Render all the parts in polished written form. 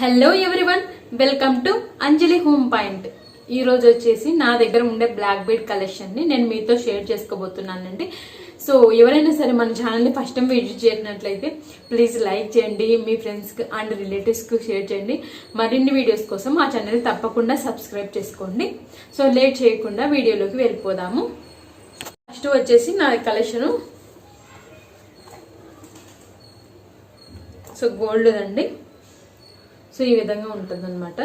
Hello everyone, welcome to Anjali home point. ఈ రోజు వచ్చేసి నా దగ్గర ఉండే బ్లాక్ బీడ్ కలెక్షన్ ని నేను మీతో షేర్ చేసుకోబోతున్నానండి. సో ఎవరైనా సరే మన ఛానల్ని ఫస్ట్ టైం విజిట్ చేసినట్లయితే ప్లీజ్ లైక్ చేయండి, మీ ఫ్రెండ్స్కి అండ్ రిలేటివ్స్కి షేర్ చేయండి. మరిన్ని వీడియోస్ కోసం మా ఛానల్ తప్పకుండా సబ్స్క్రైబ్ చేసుకోండి. సో లేట్ చేయకుండా వీడియోలోకి వెళ్ళిపోదాము. ఫస్ట్ వచ్చేసి నా కలెక్షను సో గోల్డ్ అండి. సో ఈ విధంగా ఉంటుంది అనమాట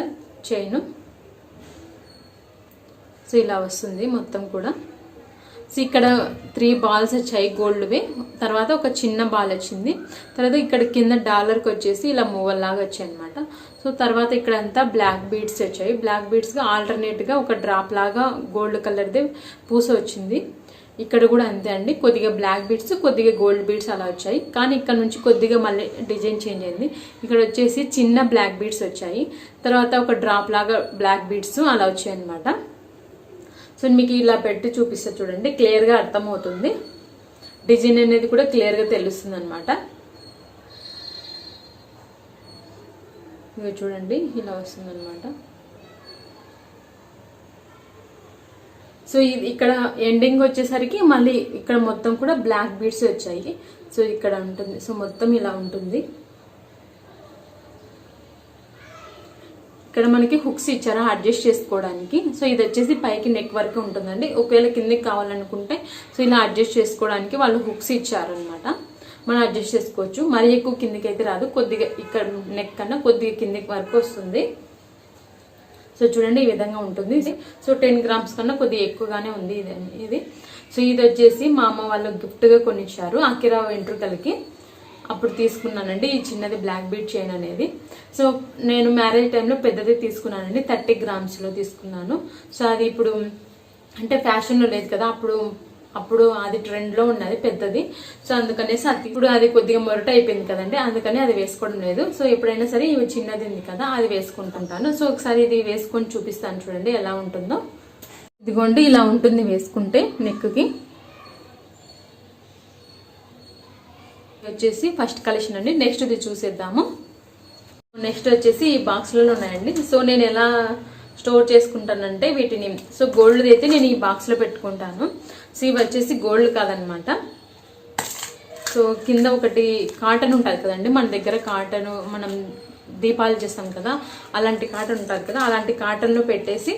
చైన్. సో ఇలా వస్తుంది మొత్తం కూడా. సో ఇక్కడ 3 బాల్స్ వచ్చాయి గోల్డ్వి, తర్వాత ఒక చిన్న బాల్ వచ్చింది, తర్వాత ఇక్కడ కింద డాలర్కి వచ్చేసి ఇలా మూవల్ లాగా వచ్చాయి అనమాట. సో తర్వాత ఇక్కడ అంతా బ్లాక్ బీడ్స్ వచ్చాయి. బ్లాక్ బీడ్స్గా ఆల్టర్నేట్గా ఒక డ్రాప్ లాగా గోల్డ్ కలర్ది పూస వచ్చింది. ఇక్కడ కూడా అంతే అండి, కొద్దిగా బ్లాక్ బీడ్స్ కొద్దిగా గోల్డ్ బీడ్స్ అలా వచ్చాయి. కానీ ఇక్కడ నుంచి కొద్దిగా మళ్ళీ డిజైన్ చేంజ్ అయింది. ఇక్కడ వచ్చేసి చిన్న బ్లాక్ బీడ్స్ వచ్చాయి, తర్వాత ఒక డ్రాప్ లాగా బ్లాక్ బీడ్స్ అలా వచ్చాయి అనమాట. సో మీకు ఇలా పెట్టి చూపిస్తా చూడండి, క్లియర్గా అర్థమవుతుంది. డిజైన్ అనేది కూడా క్లియర్గా తెలుస్తుంది అనమాట. ఇవి చూడండి ఇలా వస్తుంది అనమాట. సో ఇది ఇక్కడ ఎండింగ్ వచ్చేసరికి మళ్ళీ ఇక్కడ మొత్తం కూడా బ్లాక్ బీడ్స్ వచ్చాయి. సో ఇక్కడ ఉంటుంది, సో మొత్తం ఇలా ఉంటుంది. ఇక్కడ మనకి హుక్స్ ఇచ్చారా అడ్జస్ట్ చేసుకోవడానికి. సో ఇది వచ్చేసి పైకి నెక్ వరకు ఉంటుందండి. ఒకవేళ కిందకి కావాలనుకుంటే సో ఇలా అడ్జస్ట్ చేసుకోవడానికి వాళ్ళు హుక్స్ ఇచ్చారనమాట, మనం అడ్జస్ట్ చేసుకోవచ్చు. మరీ ఎక్కువ కిందికి అయితే రాదు, కొద్దిగా ఇక్కడ నెక్ కన్నా కొద్దిగా కిందికి వరకు వస్తుంది. సో చూడండి ఈ విధంగా ఉంటుంది. సో 10 గ్రామ్స్ కన్నా కొద్దిగా ఎక్కువగానే ఉంది ఇది. సో ఇది వచ్చేసి మా అమ్మ వాళ్ళు గిఫ్ట్గా కొనిచ్చారు అకిరా వెంట్రుకలకి, అప్పుడు తీసుకున్నానండి ఈ చిన్నది బ్లాక్ బీడ్ చైన్ అనేది. సో నేను మ్యారేజ్ టైంలో పెద్దది తీసుకున్నానండి, 30 గ్రామ్స్లో తీసుకున్నాను. సో అది ఇప్పుడు అంటే ఫ్యాషన్లో లేదు కదా, అప్పుడు అది ట్రెండ్లో ఉన్నది పెద్దది. సో అందుకనేసి ఇప్పుడు అది కొద్దిగా మొరట అయిపోయింది కదండి, అందుకని అది వేసుకోవడం లేదు. సో ఎప్పుడైనా సరే ఇవి చిన్నది ఉంది కదా అది వేసుకుంటుంటాను. సో ఒకసారి ఇది వేసుకొని చూపిస్తాను చూడండి ఎలా ఉంటుందో. ఇదిగోండి ఇలా ఉంటుంది వేసుకుంటే నెక్కి. వచ్చేసి ఫస్ట్ కలెక్షన్ అండి. నెక్స్ట్ ఇది చూసేద్దాము. నెక్స్ట్ వచ్చేసి ఈ బాక్స్లలో ఉన్నాయండి. సో నేను ఎలా స్టోర్ చేసుకుంటానంటే వీటిని, సో గోల్డ్ అయితే నేను ఈ బాక్స్లో పెట్టుకుంటాను. సో ఇవి వచ్చేసి గోల్డ్ కాదనమాట. సో కింద ఒకటి కాటన్ ఉంటుంది కదండి మన దగ్గర, కాటన్ మనం దీపాలు చేస్తాం కదా అలాంటి కాటన్ ఉంటుంది కదా, అలాంటి కాటన్లో పెట్టేసి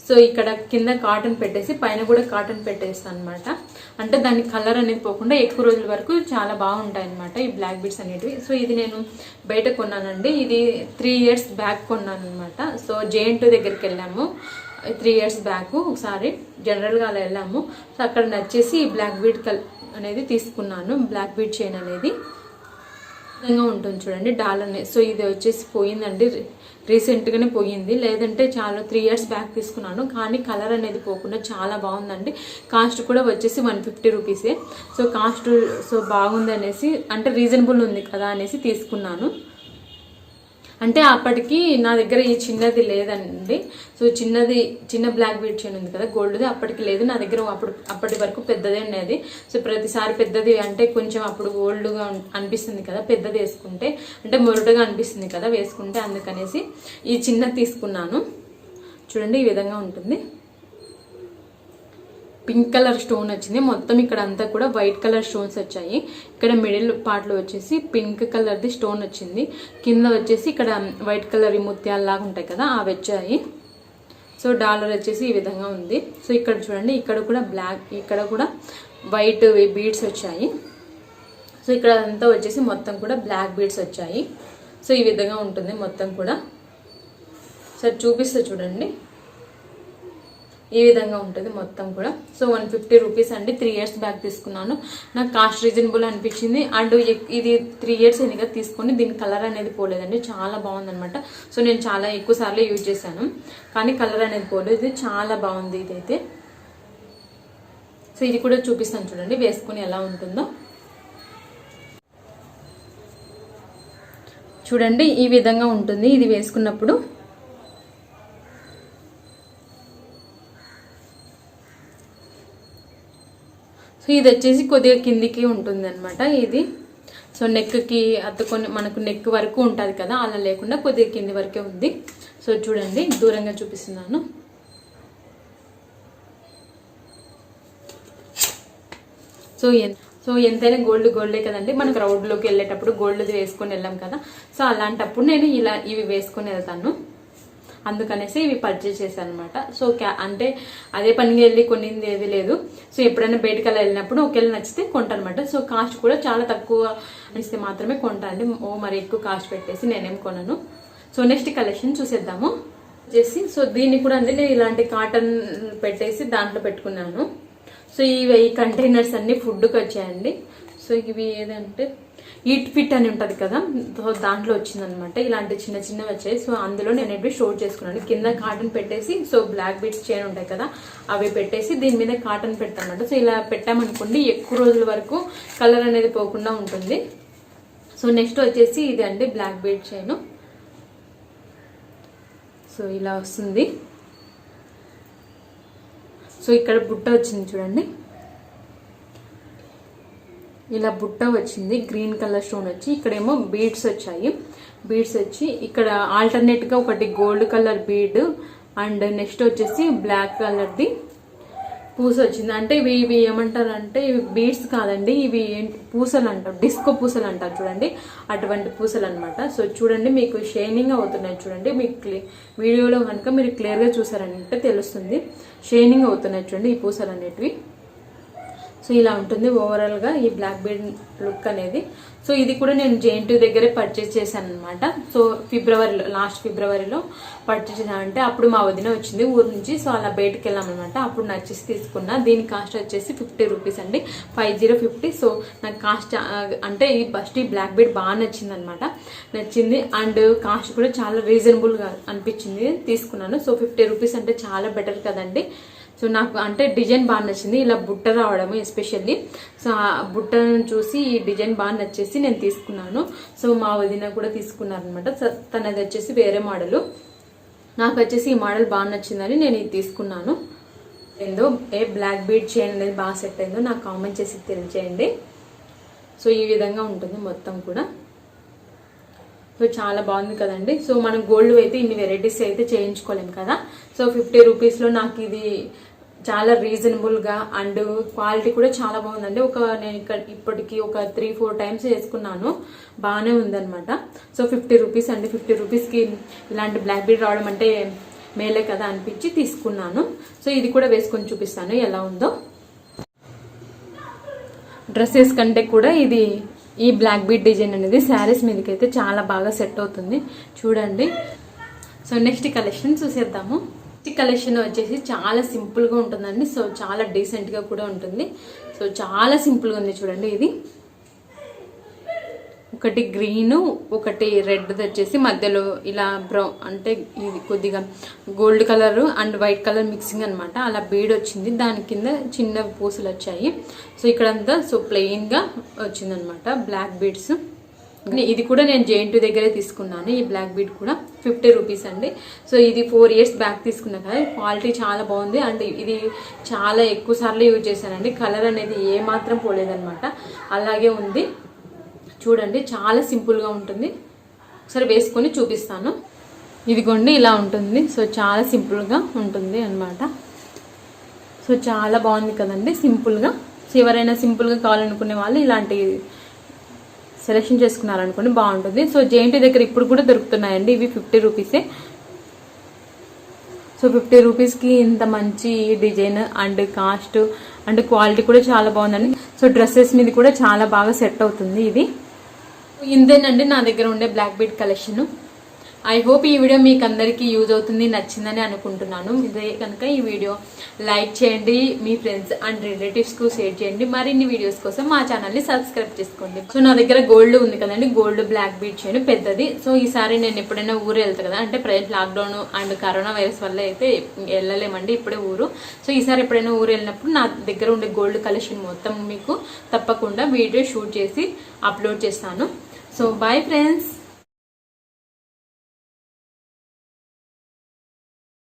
సో ఇక్కడ కింద కాటన్ పెట్టేసి పైన కూడా కాటన్ పెట్టేస్తాను అనమాట. అంటే దాని కలర్ అనేది పోకుండా ఎక్కువ రోజుల వరకు చాలా బాగుంటాయి అనమాట ఈ బ్లాక్ బీడ్స్ అనేటివి. సో ఇది నేను బయట కొన్నానండి, ఇది 3 ఇయర్స్ బ్యాక్ కొన్నాను అనమాట. సో జేఎన్2 దగ్గరికి వెళ్ళాము 3 ఇయర్స్ బ్యాక్ ఒకసారి, జనరల్గా అలా వెళ్ళాము. సో అక్కడ నచ్చేసి ఈ బ్లాక్ బీడ్ అనేది తీసుకున్నాను, బ్లాక్ బీడ్ చైన్ అనేది. విధంగా ఉంటుంది చూడండి డాలర్ అనేది. సో ఇది వచ్చేసి పోయిందండి, రీసెంట్గానే పోయింది, లేదంటే చాలా 3 ఇయర్స్ బ్యాక్ తీసుకున్నాను. కానీ కలర్ అనేది పోకుండా చాలా బాగుందండి. కాస్ట్ కూడా వచ్చేసి 150 రూపీసే. సో కాస్ట్ సో బాగుంది అనేసి, అంటే రీజనబుల్ ఉంది కదా అనేసి తీసుకున్నాను. అంటే అప్పటికి నా దగ్గర ఈ చిన్నది లేదండి. సో చిన్న బ్లాక్ బీడ్ చైన్ ఉంది కదా గోల్డ్ది, అప్పటికి లేదు నా దగ్గర. అప్పటి వరకు పెద్దదే ఉండేది. సో ప్రతిసారి పెద్దది అంటే కొంచెం అప్పుడు ఓల్డ్గా అనిపిస్తుంది కదా పెద్దది వేసుకుంటే, అంటే మొరటుగా అనిపిస్తుంది కదా వేసుకుంటే, అందుకనేసి ఈ చిన్నది తీసుకున్నాను. చూడండి ఈ విధంగా ఉంటుంది. పింక్ కలర్ స్టోన్ వచ్చింది మొత్తం, ఇక్కడ అంతా కూడా వైట్ కలర్ స్టోన్స్ వచ్చాయి. ఇక్కడ మిడిల్ పార్ట్లో వచ్చేసి పింక్ కలర్ది స్టోన్ వచ్చింది, కింద వచ్చేసి ఇక్కడ వైట్ కలర్ ముత్యాలలాగా ఉంటాయి కదా అవి వచ్చాయి. సో డాలర్ వచ్చేసి ఈ విధంగా ఉంది. సో ఇక్కడ చూడండి ఇక్కడ కూడా బ్లాక్, ఇక్కడ కూడా వైట్ బీడ్స్ వచ్చాయి. సో ఇక్కడ అంతా వచ్చేసి మొత్తం కూడా బ్లాక్ బీడ్స్ వచ్చాయి. సో ఈ విధంగా ఉంటుంది మొత్తం కూడా. సో చూపిస్తే చూడండి ఈ విధంగా ఉంటుంది మొత్తం కూడా. సో 150 రూపీస్ అండి, 3 ఇయర్స్ బ్యాక్ తీసుకున్నాను. నాకు కాస్ట్ రీజనబుల్ అనిపించింది. అండ్ ఇది 3 ఇయర్స్ ఎన్నిగా తీసుకొని దీని కలర్ అనేది పోలేదండి, చాలా బాగుందనమాట. సో నేను చాలా ఎక్కువ సార్లు యూజ్ చేశాను కానీ కలర్ అనేది పోలేదు, ఇది చాలా బాగుంది ఇదైతే. సో ఇది కూడా చూపిస్తాను చూడండి వేసుకుని ఎలా ఉంటుందో. చూడండి ఈ విధంగా ఉంటుంది ఇది వేసుకున్నప్పుడు. సో ఇది వచ్చేసి కొద్దిగా కిందికి ఉంటుంది అనమాట ఇది. సో నెక్కి అత్తుకొని మనకు నెక్ వరకు ఉంటుంది కదా, అలా లేకుండా కొద్దిగా కింది వరకే ఉంది. సో చూడండి దూరంగా చూపిస్తున్నాను. సో ఎంతైనా గోల్డే కదండి, మనకు రోడ్లోకి వెళ్ళేటప్పుడు గోల్డ్ది వేసుకొని వెళ్ళాం కదా. సో అలాంటప్పుడు నేను ఇలా ఇవి వేసుకొని వెళ్తాను, అందుకనేసి ఇవి పర్చేస్ చేశాను అనమాట. సో అంటే అదే పనిగా వెళ్ళి కొనింది ఏది లేదు. సో ఎప్పుడైనా బయటకు అలా వెళ్ళినప్పుడు ఒకవేళ నచ్చితే కొంటాను అనమాట. సో కాస్ట్ కూడా చాలా తక్కువ ఇస్తే మాత్రమే కొంటానండి, మరి ఎక్కువ కాస్ట్ పెట్టేసి నేనేం కొనను. సో నెక్స్ట్ కలెక్షన్ చూసేద్దాము వచ్చేసి. సో దీన్ని కూడా అంటే నేను ఇలాంటి కాటన్ పెట్టేసి దాంట్లో పెట్టుకున్నాను. సో ఈ కంటైనర్స్ అన్ని ఫుడ్కి వచ్చాయండి. సో ఇవి ఏదంటే ఈట్ ఫిట్ అని ఉంటుంది కదా, సో దాంట్లో వచ్చిందనమాట. ఇలాంటి చిన్న చిన్నవి వచ్చాయి. సో అందులో నేను ఎప్పుడు స్టోర్ చేసుకున్నాను. కింద కాటన్ పెట్టేసి, సో బ్లాక్ బీడ్స్ చైన్ ఉంటాయి కదా అవి పెట్టేసి దీని మీద కాటన్ పెడతాను అనమాట. సో ఇలా పెట్టామనుకోండి ఎక్కువ రోజుల వరకు కలర్ అనేది పోకుండా ఉంటుంది. సో నెక్స్ట్ వచ్చేసి ఇది అండి బ్లాక్ బీడ్ చైన్. సో ఇలా వస్తుంది. సో ఇక్కడ బుట్ట వచ్చింది చూడండి, ఇలా బుట్ట వచ్చింది, గ్రీన్ కలర్ స్టోన్ వచ్చి ఇక్కడేమో బీడ్స్ వచ్చాయి. బీడ్స్ వచ్చి ఇక్కడ ఆల్టర్నేట్గా ఒకటి gold colour bead and next వచ్చేసి బ్లాక్ కలర్ది పూస వచ్చింది. అంటే ఇవి ఏమంటారంటే ఇవి బీడ్స్ కాదండి, ఇవి పూసలు అంటారు, డిస్కో పూసలు అంటారు చూడండి, అటువంటి పూసలు అనమాట. సో చూడండి మీకు షైనింగ్ అవుతున్నాయి చూడండి, మీకు వీడియోలో కనుక మీరు క్లియర్గా చూసారంటే తెలుస్తుంది. షైనింగ్ అవుతున్నాయి చూడండి ఈ పూసలు అనేటివి. సో ఇలా ఉంటుంది ఓవరాల్గా ఈ బ్లాక్ బీడ్ లుక్ అనేది. సో ఇది కూడా నేను JNT దగ్గరే పర్చేస్ చేశాను అనమాట. సో లాస్ట్ ఫిబ్రవరిలో పర్చేస్ చేశాను. అంటే అప్పుడు మా వదిన వచ్చింది ఊరు నుంచి. సో అలా బయటకు వెళ్ళామన్నమాట. అప్పుడు నచ్చేసి తీసుకున్నా. దీని కాస్ట్ వచ్చేసి 50 రూపీస్ అండి, 50. సో నాకు కాస్ట్ అంటే ఈ బ్లాక్ బీడ్ బాగా నచ్చింది అండ్ కాస్ట్ కూడా చాలా రీజనబుల్గా అనిపించింది, తీసుకున్నాను. సో 50 రూపీస్ అంటే చాలా బెటర్ కదండి. సో నాకు అంటే డిజైన్ బాగా నచ్చింది, ఇలా బుట్ట రావడము ఎస్పెషల్లీ. సో ఆ బుట్టను చూసి ఈ డిజైన్ బాగా నచ్చేసి నేను తీసుకున్నాను. సో మా వదిన కూడా తీసుకున్నారనమాట. తనది వచ్చేసి వేరే మోడలు, నాకు వచ్చేసి ఈ మోడల్ బాగా నచ్చిందని నేను ఇది తీసుకున్నాను. ఏందో బ్లాక్ బీడ్ చైన్ అనేది బాగా సెట్ అయిందో నాకు కామెంట్ చేసి తెలియజేయండి. సో ఈ విధంగా ఉంటుంది మొత్తం కూడా. సో చాలా బాగుంది కదండి. సో మనం గోల్డ్ అయితే ఇన్ని వెరైటీస్ అయితే చేయించుకోలేము కదా. సో 50 రూపీస్లో నాకు ఇది చాలా రీజనబుల్గా అండ్ క్వాలిటీ కూడా చాలా బాగుందండి. నేను ఇప్పటికి ఒక 3-4 టైమ్స్ వేసుకున్నాను, బాగానే ఉందన్నమాట. సో 50 రూపీస్ అండి, 50 రూపీస్కి ఇలాంటి బ్లాక్ బీడ్ రావడం అంటే మేలే కదా అనిపించి తీసుకున్నాను. సో ఇది కూడా వేసుకొని చూపిస్తాను ఎలా ఉందో. డ్రెస్సెస్ కంటే కూడా ఈ బ్లాక్ బీడ్ డిజైన్ అనేది శారీస్ మీదకి అయితే చాలా బాగా సెట్ అవుతుంది చూడండి. సో నెక్స్ట్ కలెక్షన్ చూసేద్దాము. నెక్స్ట్ కలెక్షన్ వచ్చేసి చాలా సింపుల్గా ఉంటుందండి. సో చాలా డీసెంట్గా కూడా ఉంటుంది. సో చాలా సింపుల్గా ఉంది చూడండి. ఇది ఒకటి గ్రీన్ ఒకటి రెడ్ వచ్చేసి మధ్యలో ఇలా బ్రౌన్ అంటే ఇది కొద్దిగా gold colour and white colour mixing అనమాట. అలా బీడ్ వచ్చింది, దాని కింద చిన్న పూసలు వచ్చాయి. సో ఇక్కడంతా సో ప్లెయిన్గా వచ్చిందనమాట బ్లాక్ బీడ్స్. ఇది కూడా నేను JNT దగ్గరే తీసుకున్నాను. ఈ బ్లాక్ బీడ్ కూడా 50 రూపీస్ అండి. సో ఇది 4 ఇయర్స్ బ్యాక్ తీసుకున్నా కదా, క్వాలిటీ చాలా బాగుంది అండ్ ఇది చాలా ఎక్కువ సార్లు యూజ్ చేశానండి. కలర్ అనేది ఏమాత్రం పోలేదన్నమాట, అలాగే ఉంది చూడండి. చాలా సింపుల్గా ఉంటుంది, ఒకసారి వేసుకొని చూపిస్తాను. ఇదిగోండి ఇలా ఉంటుంది. సో చాలా సింపుల్గా ఉంటుంది అన్నమాట. సో చాలా బాగుంది కదండి సింపుల్గా. సో ఎవరైనా సింపుల్గా కావాలనుకునే వాళ్ళు ఇలాంటి సెలెక్షన్ చేసుకున్నారనుకోండి బాగుంటుంది. సో JNT దగ్గర ఇప్పుడు కూడా దొరుకుతున్నాయండి, ఇవి 50 రూపీసే. సో 50 రూపీస్కి ఇంత మంచి design and cost and quality కూడా చాలా బాగుందండి. సో డ్రెస్సెస్ మీద కూడా చాలా బాగా సెట్ అవుతుంది ఇది. ఇంతేనండి నా దగ్గర ఉండే black bead collection. I hope ఈ వీడియో మీకు అందరికీ యూజ్ అవుతుంది, నచ్చిందని అనుకుంటున్నాను. ఇదే కనుక ఈ వీడియో లైక్ చేయండి, మీ ఫ్రెండ్స్ అండ్ రిలేటివ్స్కు షేర్ చేయండి. మరిన్ని వీడియోస్ కోసం మా ఛానల్ని సబ్స్క్రైబ్ చేసుకోండి. సో నా దగ్గర గోల్డ్ ఉంది కదండి, గోల్డ్ బ్లాక్ బీడ్ చైన్ పెద్దది. సో ఈసారి నేను ఎప్పుడైనా ఊరు వెళ్తాను కదా, అంటే present lockdown and corona virus వల్ల అయితే వెళ్ళలేమండి ఇప్పుడే ఊరు. సో ఈసారి ఎప్పుడైనా ఊరు వెళ్ళినప్పుడు నా దగ్గర ఉండే గోల్డ్ కలెక్షన్ మొత్తం మీకు తప్పకుండా వీడియో షూట్ చేసి అప్లోడ్ చేస్తాను. So bye friends.